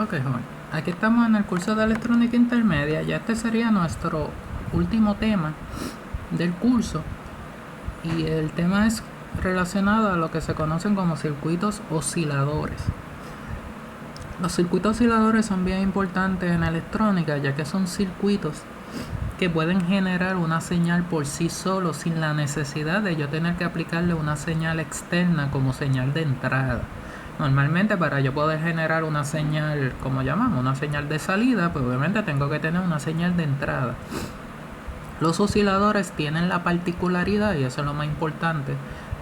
Ok, joven. Aquí estamos en el curso de electrónica intermedia. Ya este sería nuestro último tema del curso. Y el tema es relacionado a lo que se conocen como circuitos osciladores. Los circuitos osciladores son bien importantes en electrónica, ya que son circuitos que pueden generar una señal por sí solos sin la necesidad de yo tener que aplicarle una señal externa como señal de entrada. Normalmente para yo poder generar una señal, como llamamos, una señal de salida, pues obviamente tengo que tener una señal de entrada. Los osciladores tienen la particularidad, y eso es lo más importante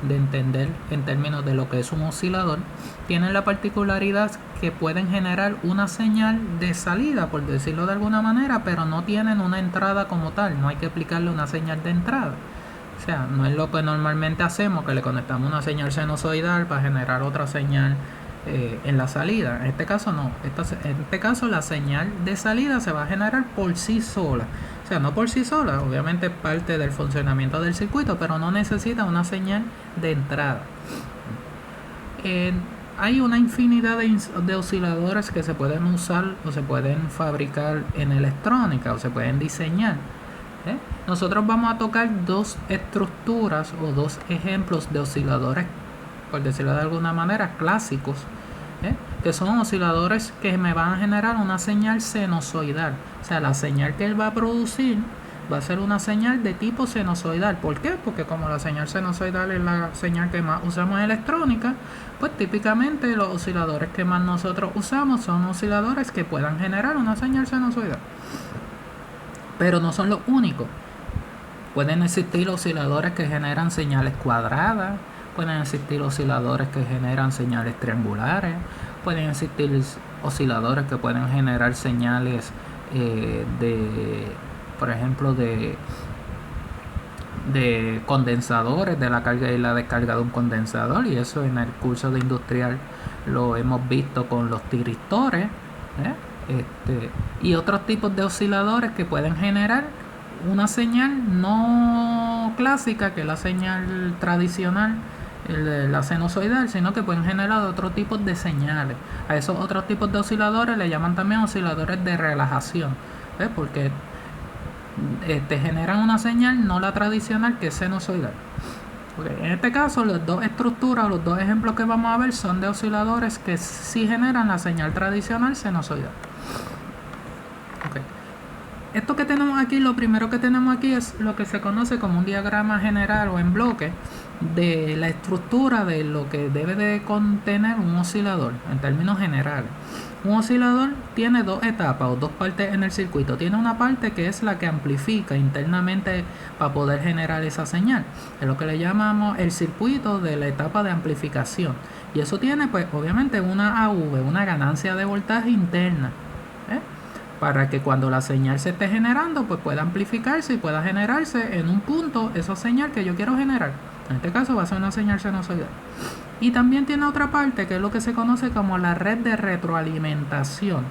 de entender en términos de lo que es un oscilador, tienen la particularidad que pueden generar una señal de salida, por decirlo de alguna manera, pero no tienen una entrada como tal, no hay que aplicarle una señal de entrada. O sea, no es lo que normalmente hacemos, que le conectamos una señal sinusoidal para generar otra señal en la salida. En este caso no. En este caso la señal de salida se va a generar por sí sola. O sea, no por sí sola, obviamente parte del funcionamiento del circuito, pero no necesita una señal de entrada. Hay una infinidad de osciladores que se pueden usar o se pueden fabricar en electrónica o se pueden diseñar. Nosotros vamos a tocar dos estructuras o dos ejemplos de osciladores, por decirlo de alguna manera, clásicos, que son osciladores que me van a generar una señal sinusoidal. O sea, la señal que él va a producir va a ser una señal de tipo sinusoidal. ¿Por qué? Porque como la señal sinusoidal es la señal que más usamos en electrónica, pues típicamente los osciladores que más nosotros usamos son osciladores que puedan generar una señal sinusoidal. Pero no son los únicos. Pueden existir osciladores que generan señales cuadradas, pueden existir osciladores que generan señales triangulares, pueden existir osciladores que pueden generar señales por ejemplo, de condensadores, de la carga y la descarga de un condensador, y eso en el curso de industrial lo hemos visto con los tiristores, y otros tipos de osciladores que pueden generar una señal no clásica, que es la señal tradicional, la sinusoidal, sino que pueden generar otros tipos de señales. A esos otros tipos de osciladores le llaman también osciladores de relajación, porque generan una señal no la tradicional, que es sinusoidal. En este caso, las dos estructuras, los dos ejemplos que vamos a ver son de osciladores que sí generan la señal tradicional sinusoidal. Esto que tenemos aquí, lo primero que tenemos aquí es lo que se conoce como un diagrama general o en bloque de la estructura de lo que debe de contener un oscilador en términos generales. Un oscilador tiene dos etapas o dos partes en el circuito. Tiene una parte que es la que amplifica internamente para poder generar esa señal. Es lo que le llamamos el circuito de la etapa de amplificación. Y eso tiene, pues, obviamente una AV, una ganancia de voltaje interna, para que cuando la señal se esté generando, pues pueda amplificarse y pueda generarse en un punto esa señal que yo quiero generar. En este caso va a ser una señal sinusoidal. Y también tiene otra parte que es lo que se conoce como la red de retroalimentación.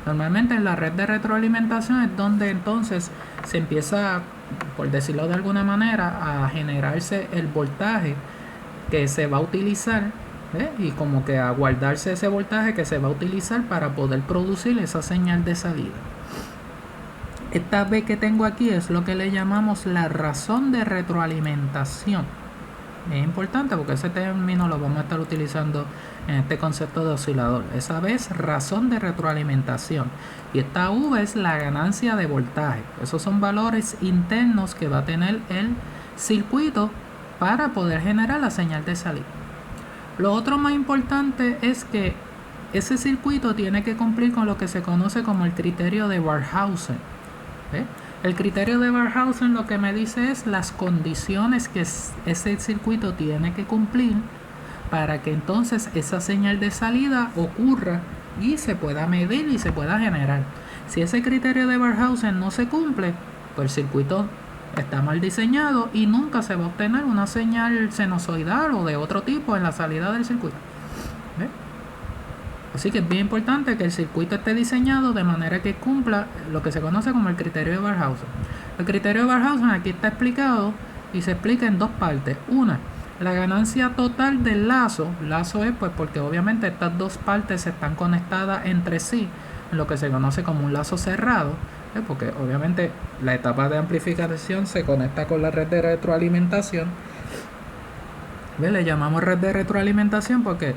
Normalmente en la red de retroalimentación es donde entonces se empieza, por decirlo de alguna manera, a generarse el voltaje que se va a utilizar, y como que a guardarse ese voltaje que se va a utilizar para poder producir esa señal de salida. Esta B que tengo aquí es lo que le llamamos la razón de retroalimentación. Es importante porque ese término lo vamos a estar utilizando en este concepto de oscilador. Esa B es razón de retroalimentación y esta V es la ganancia de voltaje. Esos son valores internos que va a tener el circuito para poder generar la señal de salida. Lo otro más importante es que ese circuito tiene que cumplir con lo que se conoce como el criterio de Barkhausen. El criterio de Barkhausen lo que me dice es las condiciones que ese circuito tiene que cumplir para que entonces esa señal de salida ocurra y se pueda medir y se pueda generar. Si ese criterio de Barkhausen no se cumple, pues el circuito está mal diseñado y nunca se va a obtener una señal sinusoidal o de otro tipo en la salida del circuito. Así que es bien importante que el circuito esté diseñado de manera que cumpla lo que se conoce como el criterio de Barkhausen. El criterio de Barkhausen aquí está explicado y se explica en dos partes. Una, La ganancia total del lazo es pues porque obviamente estas dos partes están conectadas entre sí, en lo que se conoce como un lazo cerrado, porque obviamente la etapa de amplificación se conecta con la red de retroalimentación. Le llamamos red de retroalimentación porque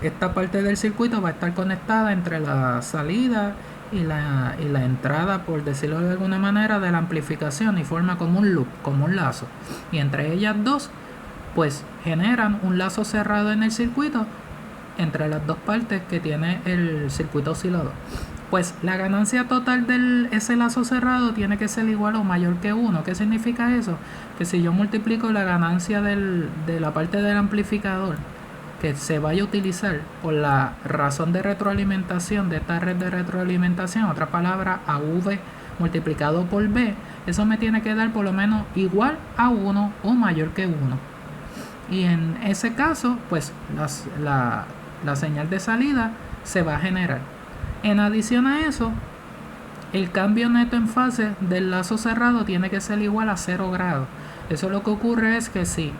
esta parte del circuito va a estar conectada entre la salida y la entrada, por decirlo de alguna manera, de la amplificación, y forma como un loop, como un lazo, y entre ellas dos pues generan un lazo cerrado en el circuito entre las dos partes que tiene el circuito oscilador. Pues la ganancia total de ese lazo cerrado tiene que ser igual o mayor que 1. ¿Qué significa eso? Que si yo multiplico la ganancia de la parte del amplificador que se vaya a utilizar por la razón de retroalimentación de esta red de retroalimentación, otra palabra, AV multiplicado por B, eso me tiene que dar por lo menos igual a 1 o mayor que 1. Y en ese caso, pues la señal de salida se va a generar. En adición a eso, el cambio neto en fase del lazo cerrado tiene que ser igual a 0 grados. Eso lo que ocurre es que si,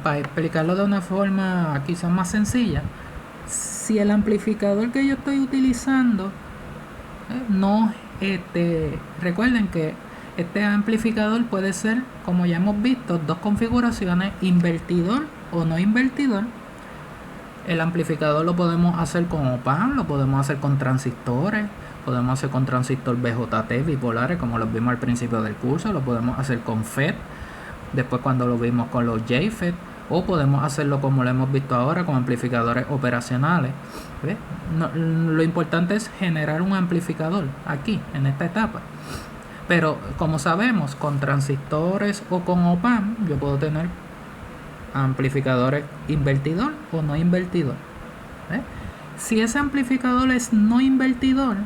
para explicarlo de una forma quizás más sencilla, si el amplificador que yo estoy utilizando recuerden que este amplificador puede ser, como ya hemos visto, dos configuraciones, invertidor o no invertidor. El amplificador lo podemos hacer con op-amp, lo podemos hacer con transistores, podemos hacer con transistor BJT bipolares, como los vimos al principio del curso, lo podemos hacer con FET, después cuando lo vimos con los JFET, o podemos hacerlo como lo hemos visto ahora con amplificadores operacionales. Lo importante es generar un amplificador aquí, en esta etapa. Pero como sabemos, con transistores o con op-amp yo puedo tener amplificadores invertidor o no invertidor. Si ese amplificador es no invertidor,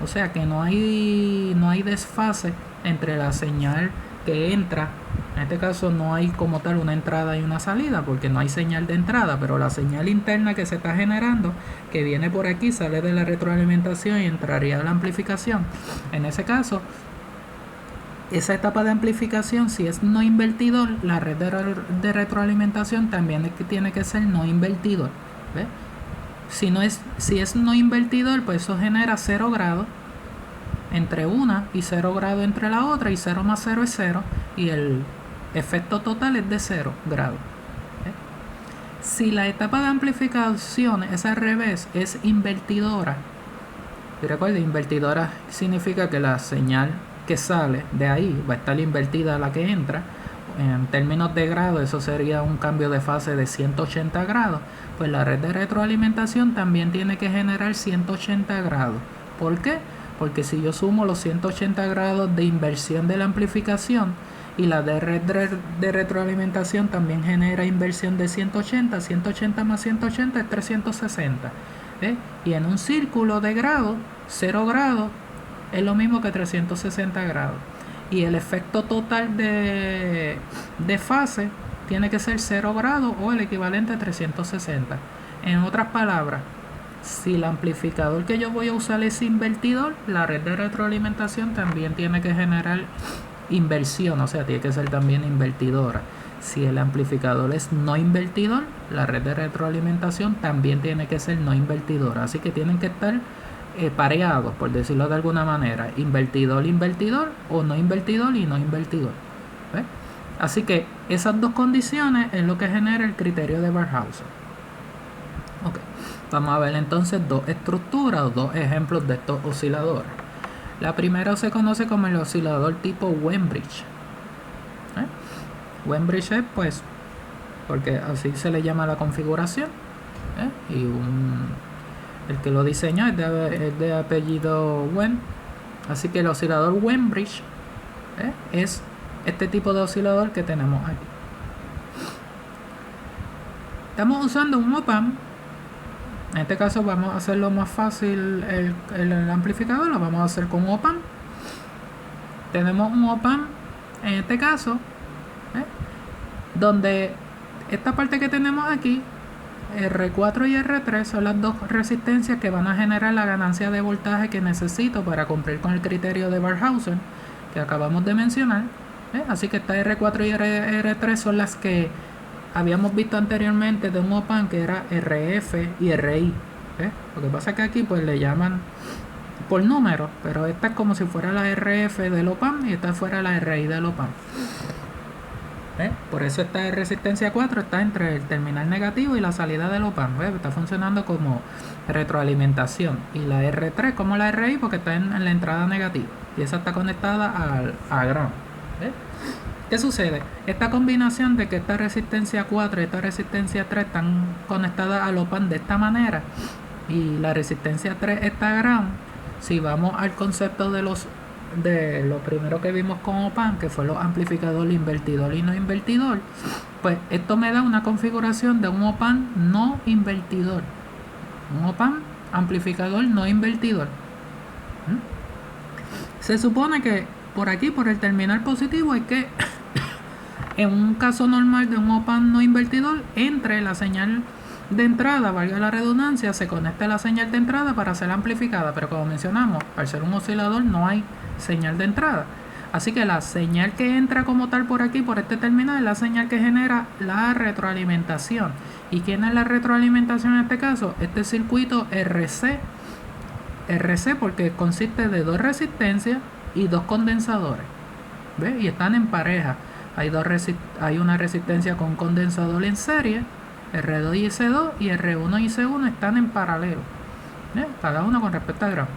o sea que no hay desfase entre la señal que entra, en este caso no hay como tal una entrada y una salida porque no hay señal de entrada, pero la señal interna que se está generando, que viene por aquí, sale de la retroalimentación y entraría a la amplificación. En ese caso, esa etapa de amplificación, si es no invertidor, la red de retroalimentación también tiene que ser no invertidor. Si es no invertidor, pues eso genera 0 grados entre una y 0 grados entre la otra, y 0 más 0 es 0, y el efecto total es de 0 grados. Si la etapa de amplificación es al revés, es invertidora, y recuerda, invertidora significa que la señal que sale de ahí va a estar invertida a la que entra. En términos de grado, eso sería un cambio de fase de 180 grados. Pues la red de retroalimentación también tiene que generar 180 grados. ¿Por qué? Porque si yo sumo los 180 grados de inversión de la amplificación y la de red de retroalimentación también genera inversión de 180, 180 más 180 es 360. Y en un círculo de grado, 0 grados es lo mismo que 360 grados. Y el efecto total de fase tiene que ser 0 grados o el equivalente a 360. En otras palabras, si el amplificador que yo voy a usar es invertidor, la red de retroalimentación también tiene que generar inversión, o sea, tiene que ser también invertidora. Si el amplificador es no invertidor, la red de retroalimentación también tiene que ser no invertidora. Así que tienen que estar pareados, por decirlo de alguna manera, invertidor, invertidor, o no invertidor y no invertidor. Así que esas dos condiciones es lo que genera el criterio de Barkhauser. Ok, vamos a ver entonces dos estructuras o dos ejemplos de estos osciladores. La primera se conoce como el oscilador tipo Weinbridge. Weinbridge es pues porque así se le llama la configuración, y el que lo diseñó es de apellido Wen. Así que el oscilador Weinbridge es este tipo de oscilador que tenemos aquí. Estamos usando un op-amp. En este caso vamos a hacerlo más fácil, el amplificador lo vamos a hacer con op-amp. Tenemos un op-amp en este caso, donde esta parte que tenemos aquí, R4 y R3 son las dos resistencias que van a generar la ganancia de voltaje que necesito para cumplir con el criterio de Barkhauser que acabamos de mencionar. Así que esta R4 y R3 son las que habíamos visto anteriormente de un OPAMP, que era RF y RI. Lo que pasa es que aquí pues le llaman por número, pero esta es como si fuera la RF del OPAMP y esta fuera la RI del OPAMP. Por eso esta resistencia 4 está entre el terminal negativo y la salida del OPAMP. Está funcionando como retroalimentación. Y la R3 como la RI porque está en la entrada negativa. Y esa está conectada a ground. ¿Qué sucede? Esta combinación de que esta resistencia 4 y esta resistencia 3 están conectadas al OPAMP de esta manera y la resistencia 3 está ground. Si vamos al concepto de lo primero que vimos con OPAMP, que fue los amplificador, invertidor y no invertidor, pues esto me da una configuración de un OPAMP no invertidor, un OPAMP amplificador no invertidor. Se supone que por aquí, por el terminal positivo, hay que en un caso normal de un OPAMP no invertidor, entre la señal de entrada, valga la redundancia, se conecta la señal de entrada para ser amplificada, pero como mencionamos, al ser un oscilador no hay señal de entrada, así que la señal que entra como tal por aquí, por este terminal, es la señal que genera la retroalimentación. ¿Y quién es la retroalimentación en este caso? Este circuito RC porque consiste de dos resistencias y dos condensadores, ¿ves? Y están en pareja. Hay una resistencia con condensador en serie, R2 y C2, y R1 y C1 están en paralelo, cada uno con respecto al grado.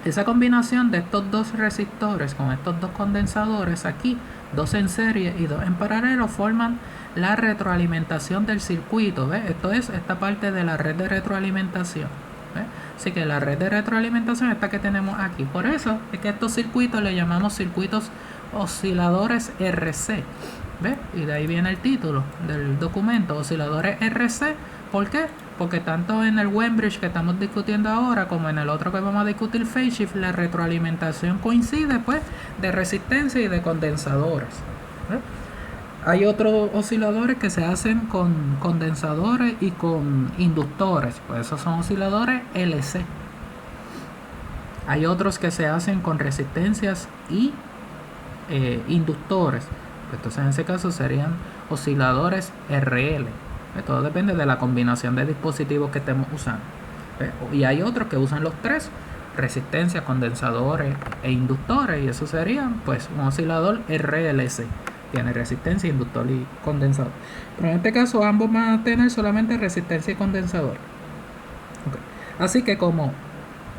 Esa combinación de estos dos resistores con estos dos condensadores aquí, dos en serie y dos en paralelo, forman la retroalimentación del circuito. ¿Ves? Esto es esta parte de la red de retroalimentación. ¿Ves? Así que la red de retroalimentación es esta que tenemos aquí. Por eso es que estos circuitos le llamamos circuitos osciladores RC. ¿Ves? Y de ahí viene el título del documento, osciladores RC. ¿Por qué? Porque tanto en el Wembrich que estamos discutiendo ahora como en el otro que vamos a discutir, phase shift, la retroalimentación coincide pues de resistencia y de condensadores. Hay otros osciladores que se hacen con condensadores y con inductores, pues esos son osciladores LC. Hay otros que se hacen con resistencias y inductores, entonces en ese caso serían osciladores RL. Todo depende de la combinación de dispositivos que estemos usando. Y hay otros que usan los tres: resistencia, condensadores e inductores, y eso sería pues un oscilador RLC. Tiene resistencia, inductor y condensador. Pero en este caso ambos van a tener solamente resistencia y condensador. Así que como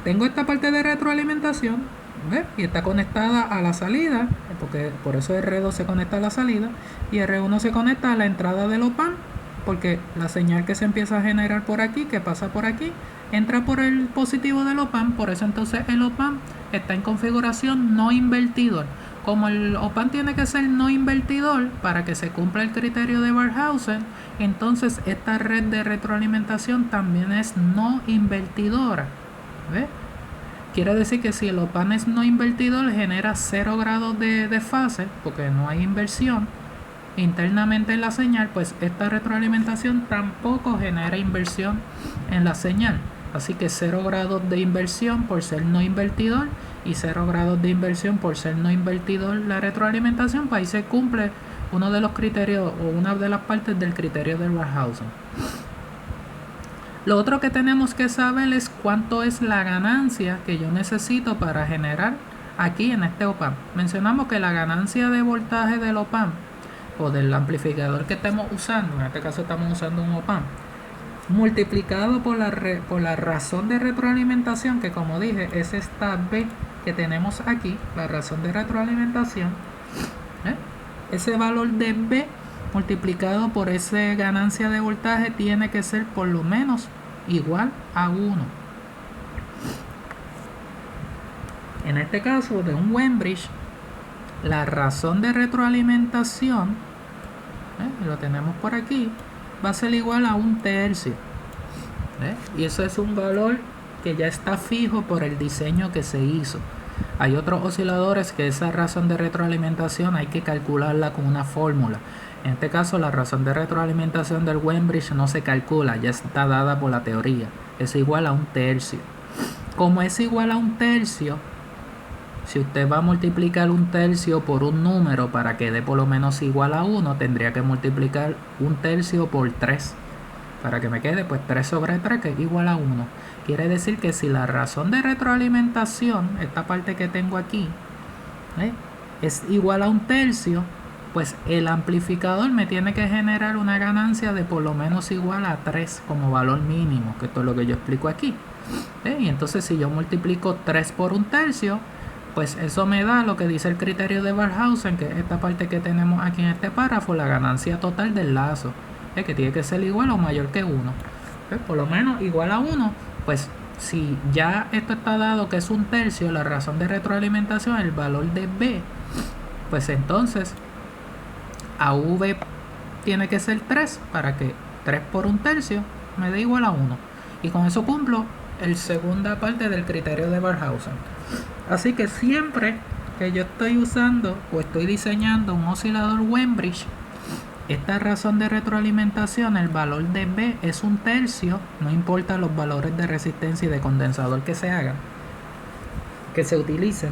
tengo esta parte de retroalimentación, ¿ves? Y está conectada a la salida, porque por eso R2 se conecta a la salida y R1 se conecta a la entrada del OPAMP, porque la señal que se empieza a generar por aquí, que pasa por aquí, entra por el positivo del OPAMP. Por eso entonces el OPAMP está en configuración no invertidor. Como el OPAMP tiene que ser no invertidor para que se cumpla el criterio de Barkhausen, entonces esta red de retroalimentación también es no invertidora. ¿Ves? Quiere decir que si el OPAMP es no invertidor, genera 0 grados de fase, porque no hay inversión internamente en la señal, pues esta retroalimentación tampoco genera inversión en la señal. Así que 0 grados de inversión por ser no invertidor y 0 grados de inversión por ser no invertidor la retroalimentación, pues ahí se cumple uno de los criterios o una de las partes del criterio de Barkhausen. Lo otro que tenemos que saber es cuánto es la ganancia que yo necesito para generar aquí en este OPAMP. Mencionamos que la ganancia de voltaje del OPAMP o del amplificador que estemos usando, en este caso estamos usando un OPAMP, multiplicado por la razón de retroalimentación, que como dije es esta B que tenemos aquí, la razón de retroalimentación, ese valor de B multiplicado por esa ganancia de voltaje tiene que ser por lo menos igual a 1. En este caso de un Wembrich, la razón de retroalimentación, lo tenemos por aquí, va a ser igual a 1/3. Y eso es un valor que ya está fijo por el diseño que se hizo. Hay otros osciladores que esa razón de retroalimentación hay que calcularla con una fórmula. En este caso la razón de retroalimentación del Wembrich no se calcula, ya está dada por la teoría. Es igual a 1/3. Como es igual a 1/3, si usted va a multiplicar un tercio por un número para que dé por lo menos igual a 1, tendría que multiplicar un tercio por 3 para que me quede pues 3 sobre 3, que es igual a 1. Quiere decir que si la razón de retroalimentación, esta parte que tengo aquí, es igual a un tercio, pues el amplificador me tiene que generar una ganancia de por lo menos igual a 3 como valor mínimo, que esto es lo que yo explico aquí. Y entonces si yo multiplico 3 por un tercio, pues eso me da lo que dice el criterio de Barkhausen, que es esta parte que tenemos aquí en este párrafo, la ganancia total del lazo, que tiene que ser igual o mayor que 1. Por lo menos igual a 1, pues si ya esto está dado que es un tercio, la razón de retroalimentación, el valor de B, pues entonces AV tiene que ser 3 para que 3 por un tercio me dé igual a 1. Y con eso cumplo el segunda parte del criterio de Barkhausen. Así que siempre que yo estoy usando o estoy diseñando un oscilador Weinbridge, esta razón de retroalimentación, el valor de B es un tercio, no importa los valores de resistencia y de condensador que se hagan, que se utilicen.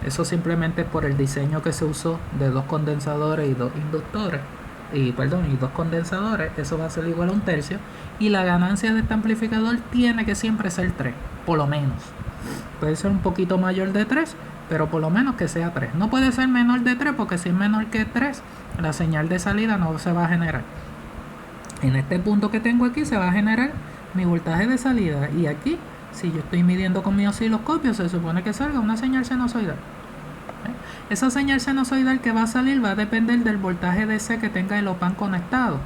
Eso simplemente es por el diseño que se usó de 2 condensadores y 2 inductores. Y dos condensadores, eso va a ser igual a un tercio. Y la ganancia de este amplificador tiene que siempre ser 3, por lo menos. Puede ser un poquito mayor de 3, pero por lo menos que sea 3. No puede ser menor de 3, porque si es menor que 3, la señal de salida no se va a generar. En este punto que tengo aquí se va a generar mi voltaje de salida. Y aquí, si yo estoy midiendo con mi osciloscopio, se supone que salga una señal sinusoidal. Esa señal sinusoidal que va a salir va a depender del voltaje DC que tenga el op-amp conectado.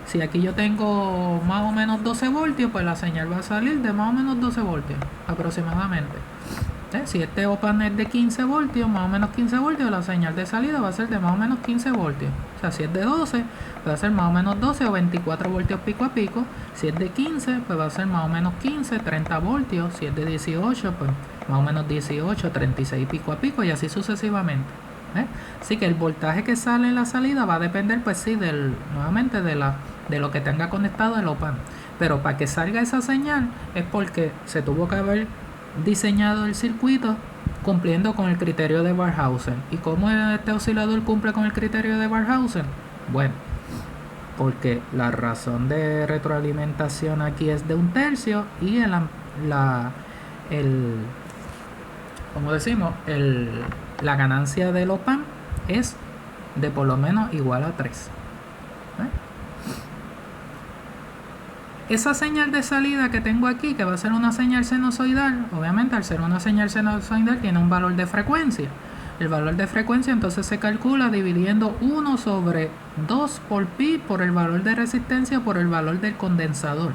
Si aquí yo tengo más o menos 12 voltios, pues la señal va a salir de más o menos 12 voltios aproximadamente. Si este op-amp es de 15 voltios, más o menos 15 voltios, la señal de salida va a ser de más o menos 15 voltios. O sea, si es de 12, va a ser más o menos 12 o 24 voltios pico a pico. Si es de 15, pues va a ser más o menos 15, 30 voltios. Si es de 18, pues más o menos 18, 36 pico a pico, y así sucesivamente. Así que el voltaje que sale en la salida va a depender, pues sí, nuevamente de lo que tenga conectado el op-amp. Pero para que salga esa señal es porque se tuvo que haber diseñado el circuito cumpliendo con el criterio de Barkhausen. ¿Y cómo este oscilador cumple con el criterio de Barkhausen? Bueno, porque la razón de retroalimentación aquí es de un tercio y la ganancia del op-amp es de por lo menos igual a 3. Esa señal de salida que tengo aquí, que va a ser una señal sinusoidal, obviamente al ser una señal sinusoidal tiene un valor de frecuencia. El valor de frecuencia entonces se calcula dividiendo 1 sobre 2 por pi por el valor de resistencia por el valor del condensador.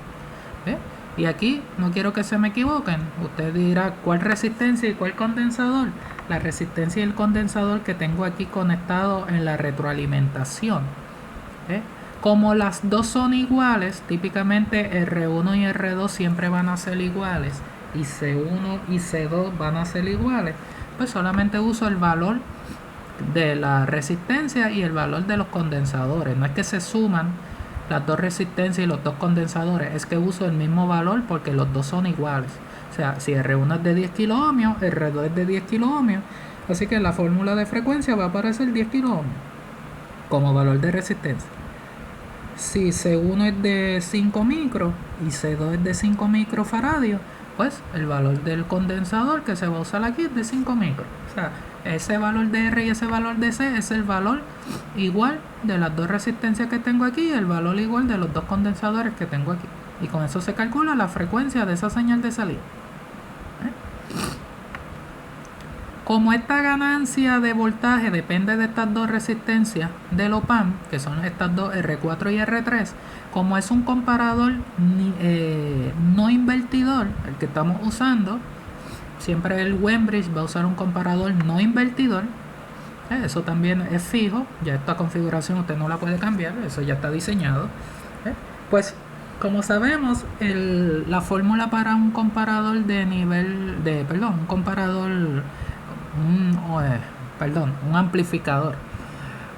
Y aquí no quiero que se me equivoquen. Usted dirá, ¿cuál resistencia y cuál condensador? La resistencia y el condensador que tengo aquí conectado en la retroalimentación. Como las dos son iguales, típicamente R1 y R2 siempre van a ser iguales y C1 y C2 van a ser iguales, pues solamente uso el valor de la resistencia y el valor de los condensadores. No es que se suman las dos resistencias y los dos condensadores, es que uso el mismo valor porque los dos son iguales. O sea, si R1 es de 10 kiloohmios, R2 es de 10 kiloohmios, así que la fórmula de frecuencia va a aparecer 10 kiloohmios como valor de resistencia. Si C1 es de 5 micros y C2 es de 5 microfaradios, pues el valor del condensador que se va a usar aquí es de 5 micros. O sea, ese valor de R y ese valor de C es el valor igual de las dos resistencias que tengo aquí y el valor igual de los dos condensadores que tengo aquí. Y con eso se calcula la frecuencia de esa señal de salida. Como esta ganancia de voltaje depende de estas dos resistencias del op-amp, que son estas dos R4 y R3, como es un comparador no invertidor, el que estamos usando, siempre el Weinbridge va a usar un comparador no invertidor. Eso también es fijo, ya esta configuración usted no la puede cambiar, eso ya está diseñado. Pues como sabemos, la fórmula para un comparador un amplificador.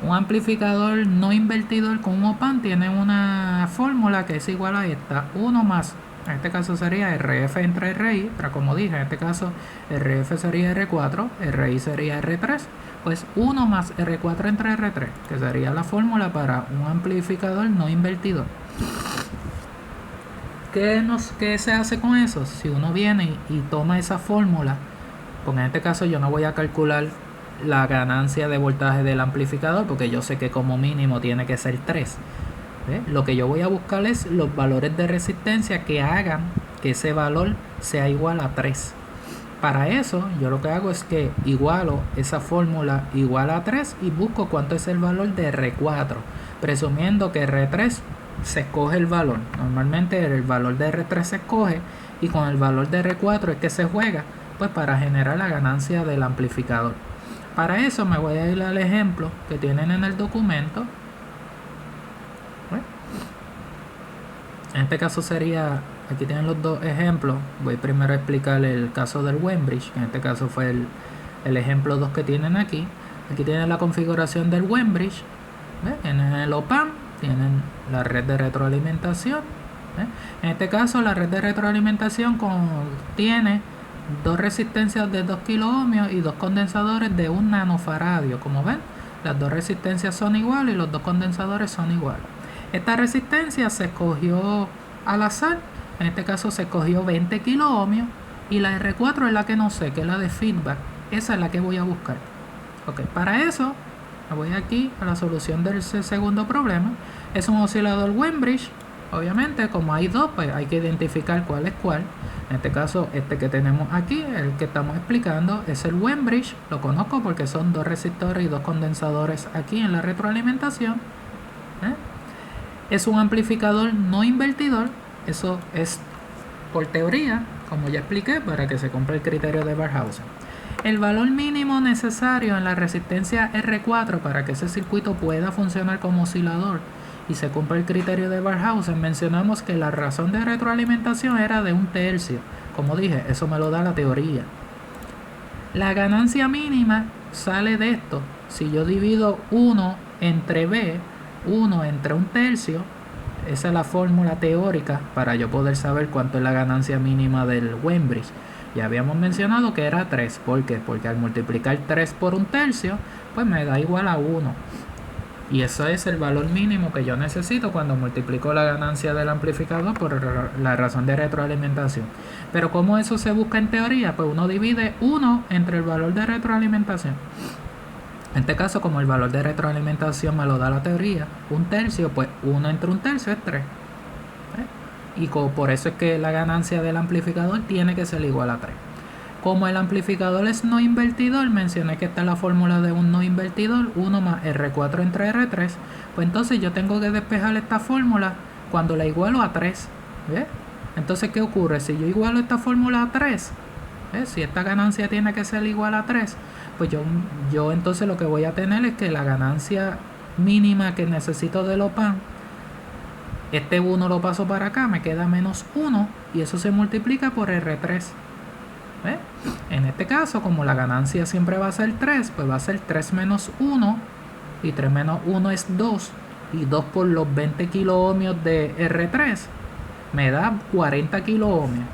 Un amplificador no invertidor con un op-amp tiene una fórmula que es igual a esta: 1 más En este caso sería RF entre RI, pero como dije, en este caso RF sería R4, RI sería R3, pues 1 más R4 entre R3, que sería la fórmula para un amplificador no invertidor. ¿Qué se hace con eso? Si uno viene y toma esa fórmula, pues en este caso yo no voy a calcular la ganancia de voltaje del amplificador porque yo sé que como mínimo tiene que ser 3. Lo que yo voy a buscar es los valores de resistencia que hagan que ese valor sea igual a 3. Para eso yo lo que hago es que igualo esa fórmula igual a 3 y busco cuánto es el valor de R4, presumiendo que R3 se escoge el valor. Normalmente el valor de R3 se escoge y con el valor de R4 es que se juega, pues para generar la ganancia del amplificador. Para eso me voy a ir al ejemplo que tienen en el documento. En este caso sería, aquí tienen los dos ejemplos. Voy primero a explicar el caso del Wembridge, que en este caso fue el ejemplo 2 que tienen aquí. Aquí tienen la configuración del Wembridge. Tienen el op-amp, tienen la red de retroalimentación. En este caso la red de retroalimentación contiene dos resistencias de 2 kilo ohmios y dos condensadores de 1 nanofaradio. Como ven, las dos resistencias son iguales y los dos condensadores son iguales. Esta resistencia se escogió al azar, en este caso se escogió 20 kilo ohmios y la R4 es la que no sé, que es la de feedback. Esa es la que voy a buscar. Ok, para eso me voy aquí a la solución del segundo problema. Es un oscilador Wembridge. Obviamente, como hay dos, pues hay que identificar cuál es cuál. En este caso, este que tenemos aquí, el que estamos explicando, es el Wembridge. Lo conozco porque son dos resistores y dos condensadores aquí en la retroalimentación. Es un amplificador no invertidor. Eso es por teoría, como ya expliqué, para que se cumpla el criterio de Barkhausen. El valor mínimo necesario en la resistencia R4 para que ese circuito pueda funcionar como oscilador y se cumpla el criterio de Barkhausen, mencionamos que la razón de retroalimentación era de 1/3. Como dije, eso me lo da la teoría. La ganancia mínima sale de esto. Si yo divido 1 entre B, 1 entre 1/3, esa es la fórmula teórica para yo poder saber cuánto es la ganancia mínima del Wembridge. Ya habíamos mencionado que era 3. ¿Por qué? Porque al multiplicar 3 por 1/3, pues me da igual a 1. Y eso es el valor mínimo que yo necesito cuando multiplico la ganancia del amplificador por la razón de retroalimentación. Pero ¿cómo eso se busca en teoría? Pues uno divide 1 entre el valor de retroalimentación. En este caso, como el valor de retroalimentación me lo da la teoría, 1/3, pues 1 entre 1/3 es 3. Y por eso es que la ganancia del amplificador tiene que ser igual a 3. Como el amplificador es no invertidor, mencioné que esta es la fórmula de un no invertidor, 1 más R4 entre R3, pues entonces yo tengo que despejar esta fórmula cuando la igualo a 3. Entonces, ¿qué ocurre? Si yo igualo esta fórmula a 3, si esta ganancia tiene que ser igual a 3, pues yo entonces lo que voy a tener es que la ganancia mínima que necesito del op-amp, este 1 lo paso para acá, me queda menos 1 y eso se multiplica por R3. En este caso, como la ganancia siempre va a ser 3, pues va a ser 3 menos 1 y 3 menos 1 es 2 y 2 por los 20 kilo ohmios de R3 me da 40 kilo ohmios.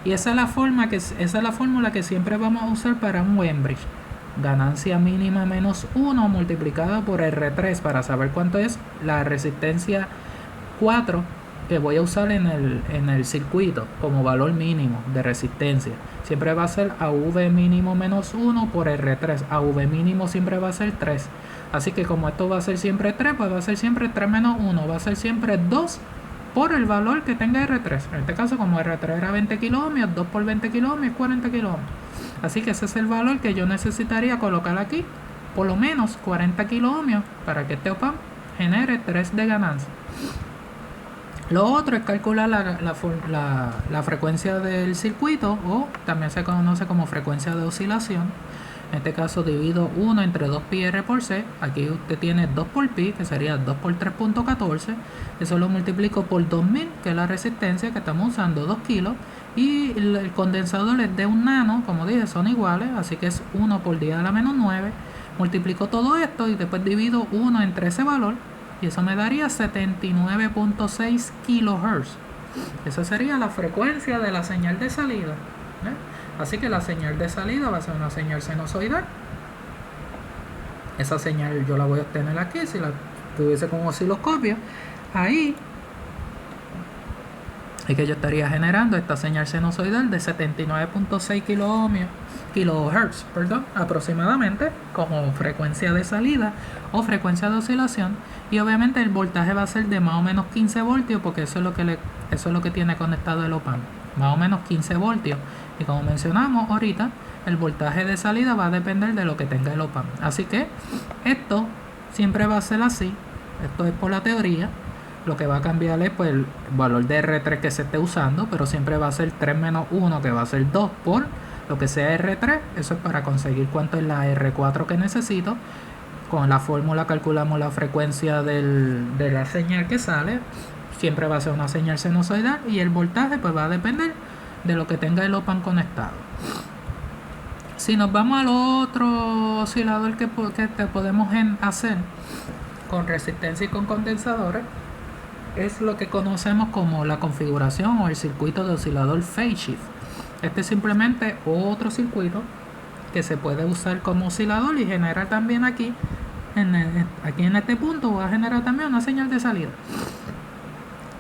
Y esa es la fórmula que siempre vamos a usar para un Wembridge. Ganancia mínima menos 1 multiplicada por R3 para saber cuánto es la resistencia 4 que voy a usar en el circuito como valor mínimo de resistencia. Siempre va a ser AV mínimo menos 1 por R3. AV mínimo siempre va a ser 3. Así que como esto va a ser siempre 3, pues va a ser siempre 3 menos 1. Va a ser siempre 2 por el valor que tenga R3. En este caso, como R3 era 20 kilo ohmios, 2 por 20 kilo ohmios es 40 kilo ohmios. Así que ese es el valor que yo necesitaría colocar aquí. Por lo menos 40 kilo ohmios para que este op-amp genere 3 de ganancia. Lo otro es calcular la frecuencia del circuito, o también se conoce como frecuencia de oscilación. En este caso divido 1 entre 2 pi r por c. Aquí usted tiene 2 por pi, que sería 2 por 3.14. Eso lo multiplico por 2000, que es la resistencia que estamos usando, 2 kilos. Y el condensador es de 1 nano, como dije, son iguales, así que es 1 por 10 a la menos 9. Multiplico todo esto y después divido 1 entre ese valor. Y eso me daría 79.6 kHz. Esa sería la frecuencia de la señal de salida. Así que la señal de salida va a ser una señal sinusoidal. Esa señal yo la voy a obtener aquí, si la tuviese con osciloscopio. Ahí es que yo estaría generando esta señal sinusoidal de 79.6 kilohertz, aproximadamente, como frecuencia de salida o frecuencia de oscilación. Y obviamente el voltaje va a ser de más o menos 15 voltios, porque eso es lo que tiene conectado el op-amp, más o menos 15 voltios. Y como mencionamos ahorita, el voltaje de salida va a depender de lo que tenga el op-amp. Así que esto siempre va a ser así. Esto es por la teoría. Lo que va a cambiar es pues, el valor de R3 que se esté usando, pero siempre va a ser 3 menos 1, que va a ser 2 por lo que sea R3. Eso es para conseguir cuánto es la R4 que necesito. Con la fórmula calculamos la frecuencia de la señal que sale. Siempre va a ser una señal sinusoidal, y el voltaje pues va a depender de lo que tenga el op-amp conectado. Si nos vamos al otro oscilador que podemos hacer con resistencia y con condensadores, es lo que conocemos como la configuración o el circuito de oscilador phase shift. Este es simplemente otro circuito que se puede usar como oscilador y generar también aquí en este punto va a generar también una señal de salida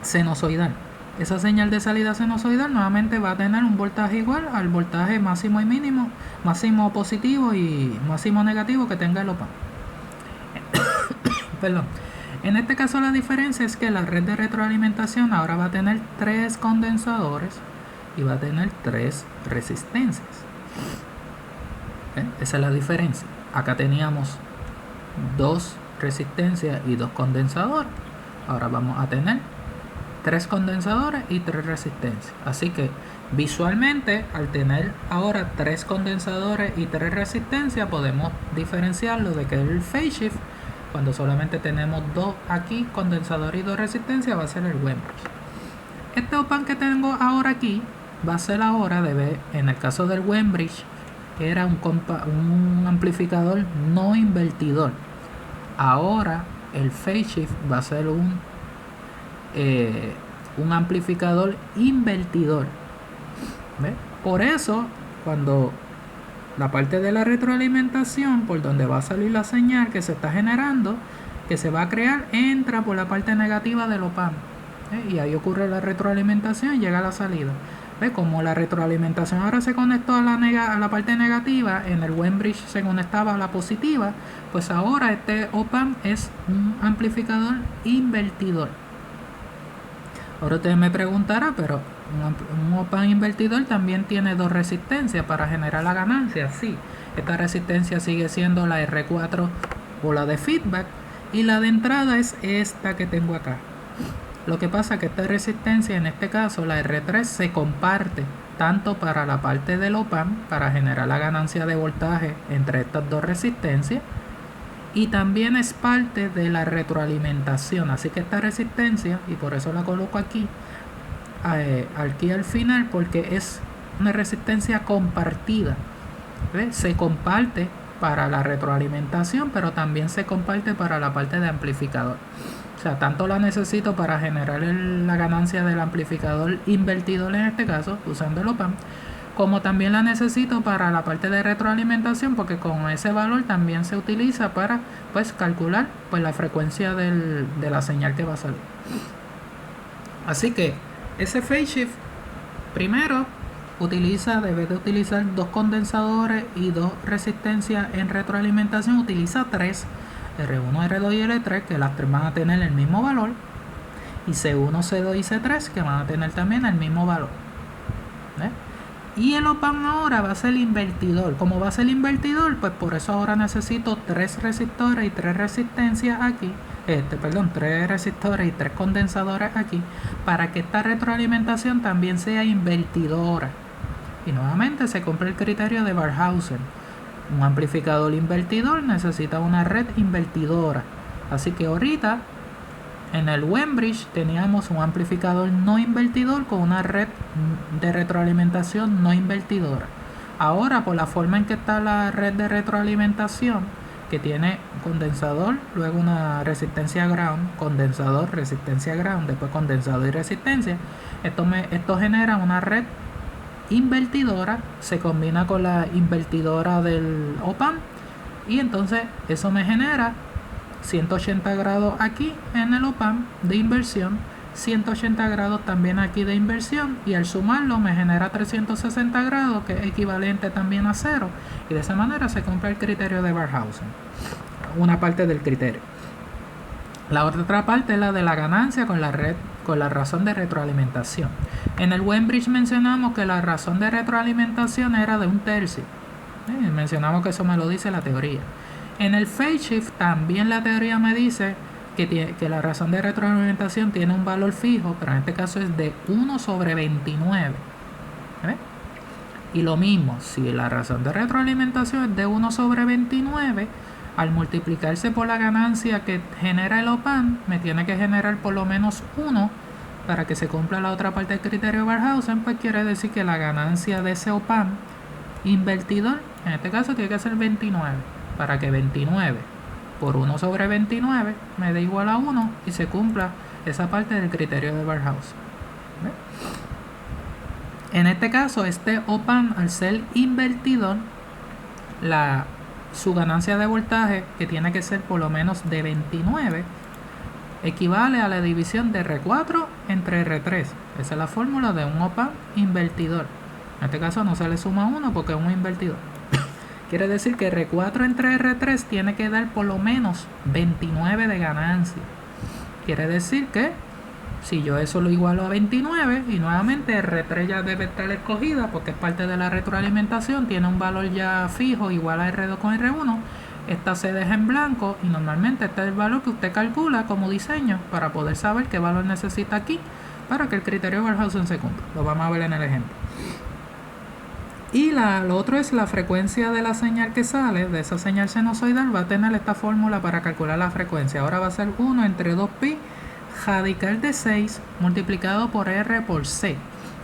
sinusoidal. Esa señal de salida sinusoidal nuevamente va a tener un voltaje igual al voltaje máximo y mínimo, máximo positivo y máximo negativo que tenga el op-amp. Perdón. En este caso la diferencia es que la red de retroalimentación ahora va a tener 3 condensadores y va a tener 3 resistencias. Esa es la diferencia. Acá teníamos 2 resistencias y 2 condensadores. Ahora vamos a tener 3 condensadores y 3 resistencias. Así que visualmente, al tener ahora 3 condensadores y 3 resistencias, podemos diferenciarlo de que el phase shift, cuando solamente tenemos 2 aquí, condensador y 2 resistencias, va a ser el Wembridge. Este op-amp que tengo ahora aquí va a ser ahora en el caso del Wembridge, era un amplificador no invertidor. Ahora el phase shift va a ser un amplificador invertidor. ¿Ve? Por eso, cuando la parte de la retroalimentación, por donde va a salir la señal que se está generando, que se va a crear, entra por la parte negativa del op-amp. Y ahí ocurre la retroalimentación y llega a la salida. ¿Ve? Como la retroalimentación ahora se conectó a la parte negativa, en el Wembridge se conectaba a la positiva, pues ahora este op-amp es un amplificador invertidor. Ahora usted me preguntará, pero un op-amp invertidor también tiene 2 resistencias para generar la ganancia. Sí, esta resistencia sigue siendo la R4 o la de feedback, y la de entrada es esta que tengo acá. Lo que pasa es que esta resistencia, en este caso la R3, se comparte tanto para la parte del op-amp para generar la ganancia de voltaje entre estas 2 resistencias, y también es parte de la retroalimentación. Así que esta resistencia, y por eso la coloco aquí al final, porque es una resistencia compartida. ¿Ves? Se comparte para la retroalimentación, pero también se comparte para la parte de amplificador. O sea, tanto la necesito para generar la ganancia del amplificador invertidor, en este caso, usando el op-amp, como también la necesito para la parte de retroalimentación, porque con ese valor también se utiliza para pues calcular pues la frecuencia de la señal que va a salir. Así que ese phase shift primero debe de utilizar 2 condensadores y 2 resistencias en retroalimentación, utiliza 3, R1, R2 y R3, que las 3 van a tener el mismo valor, y C1, C2 y C3, que van a tener también el mismo valor. Y el op-amp ahora va a ser invertidor. Como va a ser invertidor, pues por eso ahora necesito 3 resistores y 3 resistencias aquí. 3 resistores y 3 condensadores aquí, para que esta retroalimentación también sea invertidora. Y nuevamente se cumple el criterio de Barkhausen. Un amplificador invertidor necesita una red invertidora. Así que ahorita en el Wembridge teníamos un amplificador no invertidor con una red de retroalimentación no invertidora. Ahora, por la forma en que está la red de retroalimentación, que tiene condensador, luego una resistencia ground, condensador, resistencia ground, después condensador y resistencia, Esto genera una red invertidora, se combina con la invertidora del op-amp y entonces eso me genera 180 grados aquí en el op-amp de inversión, 180 grados también aquí de inversión, y al sumarlo me genera 360 grados, que es equivalente también a 0, y de esa manera se cumple el criterio de Barkhausen, una parte del criterio. La otra parte es la de la ganancia con la razón de retroalimentación. En el Webridge mencionamos que la razón de retroalimentación era de 1/3. Mencionamos que eso me lo dice la teoría. En el phase shift también la teoría me dice que la razón de retroalimentación tiene un valor fijo, pero en este caso es de 1/29. Y lo mismo, si la razón de retroalimentación es de 1/29, al multiplicarse por la ganancia que genera el op-amp, me tiene que generar por lo menos 1 para que se cumpla la otra parte del criterio de Barkhausen. Pues quiere decir que la ganancia de ese op-amp invertidor, en este caso tiene que ser 29, para que 29 por 1/29 me dé igual a 1 y se cumpla esa parte del criterio de Barkhausen. En este caso, este op-amp, al ser invertidor, su ganancia de voltaje, que tiene que ser por lo menos de 29, equivale a la división de R4 entre R3. Esa es la fórmula de un op-amp invertidor. En este caso no se le suma 1 porque es un invertidor. Quiere decir que R4 entre R3 tiene que dar por lo menos 29 de ganancia. Quiere decir que si yo eso lo igualo a 29, y nuevamente R3 ya debe estar escogida porque es parte de la retroalimentación, tiene un valor ya fijo igual a R2 con R1, esta se deja en blanco y normalmente este es el valor que usted calcula como diseño para poder saber qué valor necesita aquí para que el criterio de Barkhausen se cumpla. Lo vamos a ver en el ejemplo. Y lo otro es la frecuencia de la señal que sale de esa señal sinusoidal. Va a tener esta fórmula para calcular la frecuencia. Ahora va a ser 1 entre 2pi radical de 6 multiplicado por R por C.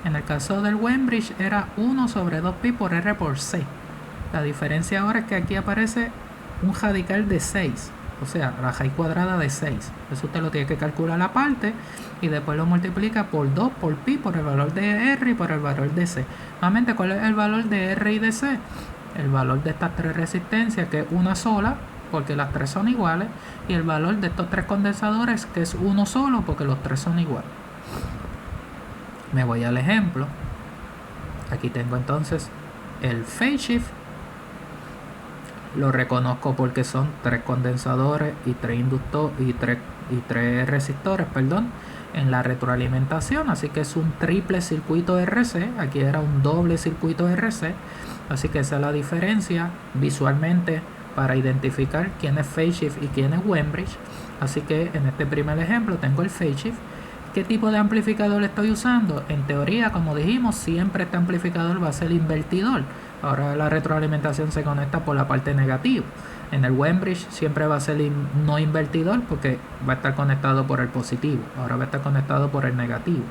En el caso del Webridge era 1 sobre 2pi por R por C. La diferencia ahora es que aquí aparece un radical de 6, o sea, la raíz cuadrada de 6. Eso usted lo tiene que calcular aparte y después lo multiplica por 2 por pi, por el valor de R y por el valor de C. Nuevamente, ¿cuál es el valor de R y de C? El valor de estas tres resistencias, que es una sola, porque las tres son iguales, y el valor de estos tres condensadores, que es uno solo, porque los tres son iguales. Me voy al ejemplo. Aquí tengo entonces el phase shift. Lo reconozco porque son 3 condensadores y 3 inductores y 3 resistores, en la retroalimentación, así que es un triple circuito RC. Aquí era un doble circuito RC, así que esa es la diferencia visualmente para identificar quién es phase shift y quién es Webridge. Así que en este primer ejemplo tengo el phase shift. ¿Qué tipo de amplificador estoy usando? En teoría, como dijimos, siempre este amplificador va a ser invertidor. Ahora la retroalimentación se conecta por la parte negativa. En el Webridge siempre va a ser no invertidor porque va a estar conectado por el positivo. Ahora va a estar conectado por el negativo.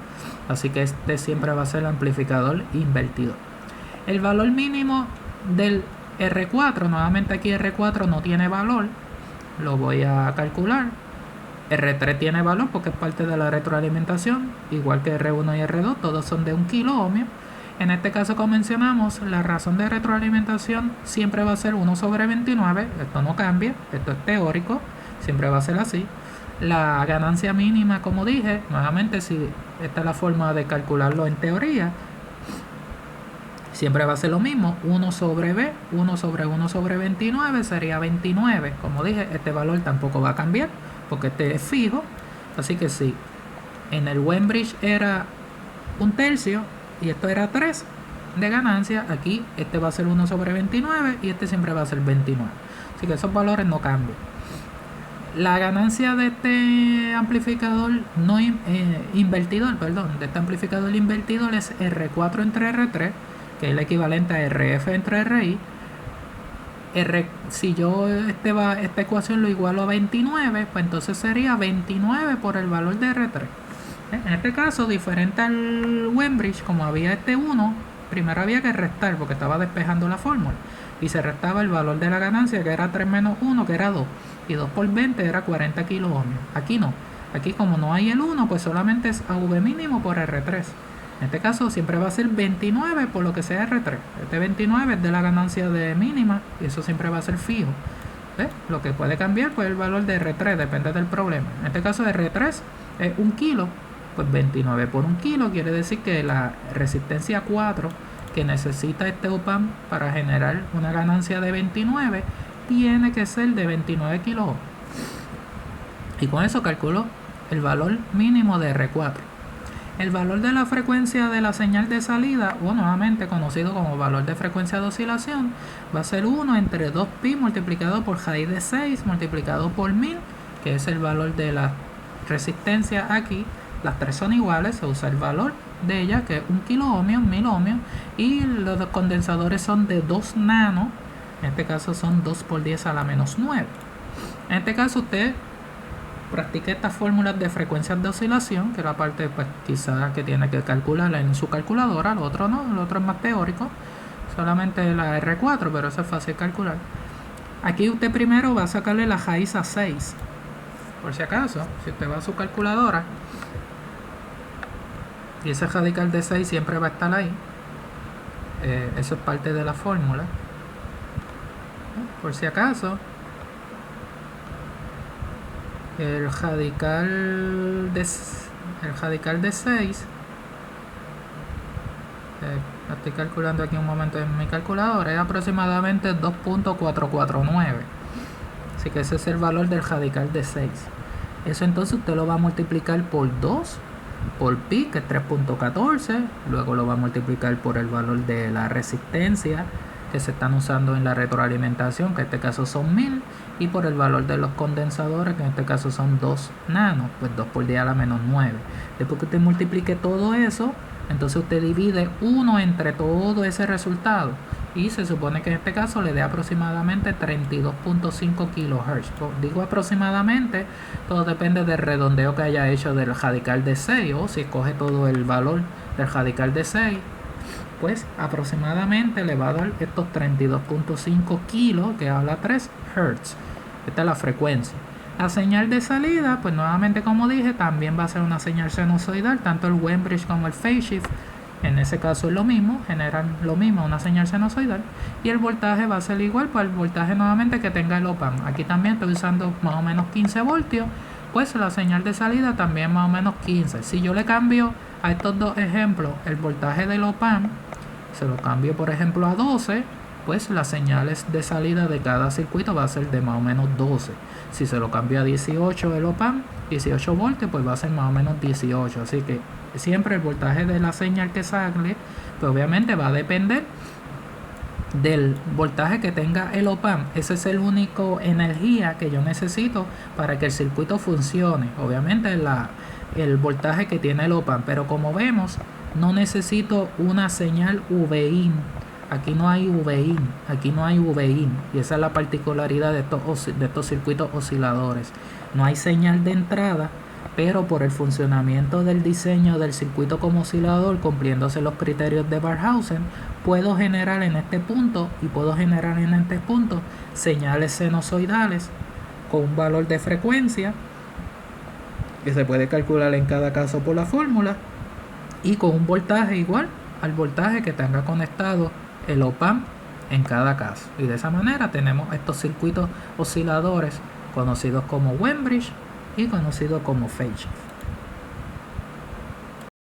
Así que este siempre va a ser el amplificador invertidor. El valor mínimo del R4, nuevamente aquí R4 no tiene valor. Lo voy a calcular. R3 tiene valor porque es parte de la retroalimentación, igual que R1 y R2, todos son de 1 kilo ohmio. En este caso, como mencionamos, la razón de retroalimentación siempre va a ser 1 sobre 29, esto no cambia, esto es teórico, siempre va a ser así. La ganancia mínima, como dije, nuevamente, si esta es la forma de calcularlo en teoría, siempre va a ser lo mismo, 1 sobre B, 1 sobre 29 sería 29. Como dije, este valor tampoco va a cambiar porque este es fijo, así que si en el Webridge era 1/3 y esto era 3 de ganancia, aquí este va a ser 1 sobre 29 y este siempre va a ser 29, así que esos valores no cambian. La ganancia de este amplificador invertidor, de este amplificador invertidor es R4 entre R3, que es el equivalente a RF entre RI. Si yo esta ecuación lo igualo a 29, pues entonces sería 29 por el valor de R3. En este caso, diferente al Webridge, como había este 1, primero había que restar porque estaba despejando la fórmula. Y se restaba el valor de la ganancia, que era 3 menos 1, que era 2. Y 2 por 20 era 40 kilo ohmios. Aquí no. Aquí como no hay el 1, pues solamente es AV mínimo por R3. En este caso siempre va a ser 29 por lo que sea R3. Este 29 es de la ganancia de mínima y eso siempre va a ser fijo. ¿Ves? Lo que puede cambiar pues el valor de R3, depende del problema. En este caso R3 es 1 kilo, pues 29 por 1 kilo quiere decir que la resistencia 4 que necesita este op-amp para generar una ganancia de 29 tiene que ser de 29 kilos. Y con eso calculo el valor mínimo de R4. El valor de la frecuencia de la señal de salida, o nuevamente conocido como valor de frecuencia de oscilación, va a ser 1 entre 2pi multiplicado por raíz de 6 multiplicado por 1000, que es el valor de la resistencia aquí. Las tres son iguales, se usa el valor de ella, que es 1 kilo ohmios, 1000 ohmios, y los condensadores son de 2 nanos, en este caso son 2 por 10 a la menos 9. En este caso usted practique estas fórmulas de frecuencias de oscilación, que es la parte pues quizás que tiene que calcular en su calculadora, lo otro no, lo otro es más teórico, solamente la R4, pero eso es fácil calcular. Aquí usted primero va a sacarle la raíz a 6, por si acaso, si usted va a su calculadora, y ese radical de 6 siempre va a estar ahí, eso es parte de la fórmula, por si acaso. El radical de 6, lo estoy calculando aquí un momento en mi calculadora, es aproximadamente 2.449. Así que ese es el valor del radical de 6. Eso entonces usted lo va a multiplicar por 2 por pi, que es 3.14. Luego lo va a multiplicar por el valor de la resistencia que se están usando en la retroalimentación, que en este caso son 1000, y por el valor de los condensadores, que en este caso son 2 nanos, pues 2 por 10 a la menos 9. Después que usted multiplique todo eso, entonces usted divide 1 entre todo ese resultado, y se supone que en este caso le dé aproximadamente 32.5 kHz. Digo aproximadamente, todo depende del redondeo que haya hecho del radical de 6, o si escoge todo el valor del radical de 6, pues aproximadamente le va a dar estos 32.5 kilos, que habla 3 Hz. Esta es la frecuencia. La señal de salida, pues nuevamente como dije, también va a ser una señal sinusoidal, tanto el Wembrich como el phase shift. En ese caso es lo mismo, generan lo mismo, una señal sinusoidal. Y el voltaje va a ser igual para el voltaje nuevamente que tenga el op-amp. Aquí también estoy usando más o menos 15 voltios, pues la señal de salida también más o menos 15. Si yo le cambio a estos dos ejemplos el voltaje del op-amp, se lo cambio por ejemplo a 12, pues las señales de salida de cada circuito va a ser de más o menos 12. Si se lo cambio a 18 el op-amp, 18 voltios, pues va a ser más o menos 18. Así que siempre el voltaje de la señal que sale, pues obviamente va a depender del voltaje que tenga el op-amp. Ese es el único energía que yo necesito para que el circuito funcione. Obviamente el voltaje que tiene el op-amp, pero como vemos, no necesito una señal V-in. Aquí no hay V-in, aquí no hay V-in, y esa es la particularidad de estos circuitos osciladores. No hay señal de entrada, pero por el funcionamiento del diseño del circuito como oscilador, cumpliéndose los criterios de Barkhausen, puedo generar en este punto y puedo generar en este punto señales sinusoidales con un valor de frecuencia que se puede calcular en cada caso por la fórmula, y con un voltaje igual al voltaje que tenga conectado el op-amp en cada caso. Y de esa manera tenemos estos circuitos osciladores conocidos como Wembrich y conocidos como phase shift.